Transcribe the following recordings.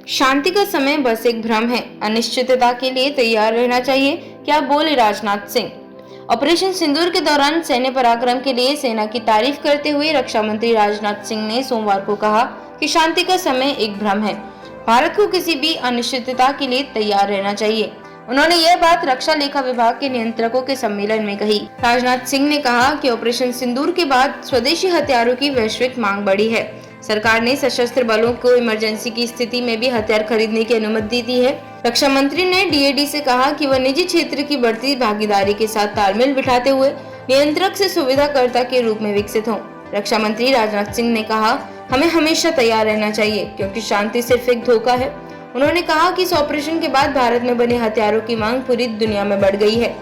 शांति का समय बस एक भ्रम है, अनिश्चितता के लिए तैयार रहना चाहिए, क्या बोले राजनाथ सिंह। ऑपरेशन सिंदूर के दौरान सैन्य पराक्रम के लिए सेना की तारीफ करते हुए रक्षा मंत्री राजनाथ सिंह ने सोमवार को कहा कि शांति का समय एक भ्रम है, भारत को किसी भी अनिश्चितता के लिए तैयार रहना चाहिए। उन्होंने यह बात रक्षा लेखा विभाग के नियंत्रकों के सम्मेलन में कही। राजनाथ सिंह ने कहा कि ऑपरेशन सिंदूर के बाद स्वदेशी हथियारों की वैश्विक मांग बढ़ी है। सरकार ने सशस्त्र बलों को इमरजेंसी की स्थिति में भी हथियार खरीदने की अनुमति दी है। रक्षा मंत्री ने डीएडी से कहा कि वह निजी क्षेत्र की बढ़ती भागीदारी के साथ तालमेल बिठाते हुए नियंत्रक से सुविधाकर्ता के रूप में विकसित हों। रक्षा मंत्री राजनाथ सिंह ने कहा, हमें हमेशा तैयार रहना चाहिए क्योंकि शांति सिर्फ एक धोखा है। उन्होंने कहा कि इस ऑपरेशन के बाद भारत में बने हथियारों की मांग पूरी दुनिया में बढ़ गई है।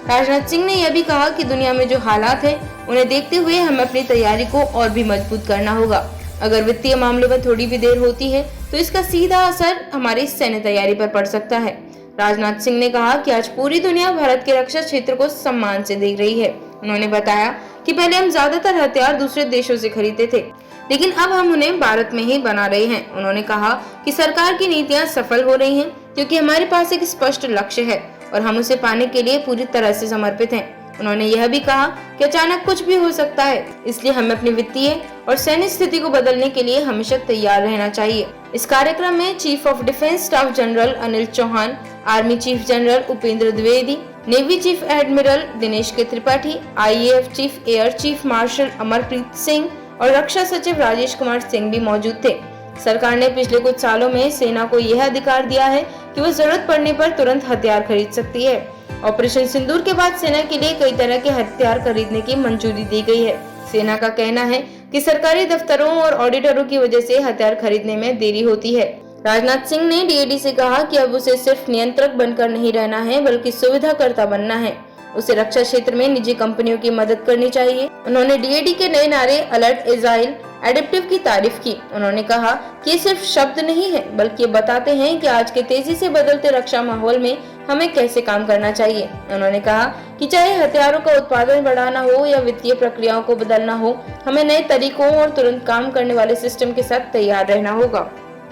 राजनाथ सिंह ने यह भी कहा कि दुनिया में जो हालात हैं, उन्हें देखते हुए हमें अपनी तैयारी को और भी मजबूत करना होगा। अगर वित्तीय मामलों में थोड़ी भी देर होती है तो इसका सीधा असर हमारी सैन्य तैयारी पर पड़ सकता है। राजनाथ सिंह ने कहा कि आज पूरी दुनिया भारत के रक्षा क्षेत्र को सम्मान से देख रही है। उन्होंने बताया कि पहले हम ज्यादातर हथियार दूसरे देशों से खरीदते थे, लेकिन अब हम उन्हें भारत में ही बना रहे हैं। उन्होंने कहा कि सरकार की नीतियां सफल हो रही हैं क्योंकि हमारे पास एक स्पष्ट लक्ष्य है और हम उसे पाने के लिए पूरी तरह से समर्पित हैं। उन्होंने यह भी कहा कि अचानक कुछ भी हो सकता है, इसलिए हमें अपनी वित्तीय और सैन्य स्थिति को बदलने के लिए हमेशा तैयार रहना चाहिए। इस कार्यक्रम में chief of defence staff general Anil Chauhan, army chief general Upendra Dwivedi, navy chief admiral Dinesh K Tripathi, IAF chief air chief marshal Amarpreet Singh और रक्षा सचिव राजेश कुमार सिंह भी मौजूद थे। सरकार ने पिछले कुछ सालों में सेना को यह अधिकार दिया है कि वह जरूरत पड़ने पर तुरंत हथियार खरीद सकती है। ऑपरेशन सिंदूर के बाद सेना के लिए कई तरह के हथियार खरीदने की मंजूरी दी गई है। सेना का कहना है कि सरकारी दफ्तरों और ऑडिटरों की वजह से हथियार खरीदने में देरी होती है। राजनाथ सिंह ने डीएडी से कहा कि अब उसे सिर्फ नियंत्रक बनकर नहीं रहना है बल्कि सुविधाकर्ता बनना है। उसे रक्षा क्षेत्र में निजी कंपनियों की मदद करनी चाहिए। उन्होंने डीएडी के नए नारे अलर्ट, एजाइल, एडिप्टिव की तारीफ की। उन्होंने कहा कि ये सिर्फ शब्द नहीं है बल्कि ये बताते हैं कि आज के तेजी से बदलते रक्षा माहौल में हमें कैसे काम करना चाहिए। उन्होंने कहा कि चाहे हथियारों का उत्पादन बढ़ाना हो या वित्तीय प्रक्रियाओं को बदलना हो, हमें नए तरीकों और तुरंत काम करने वाले सिस्टम के साथ तैयार रहना होगा।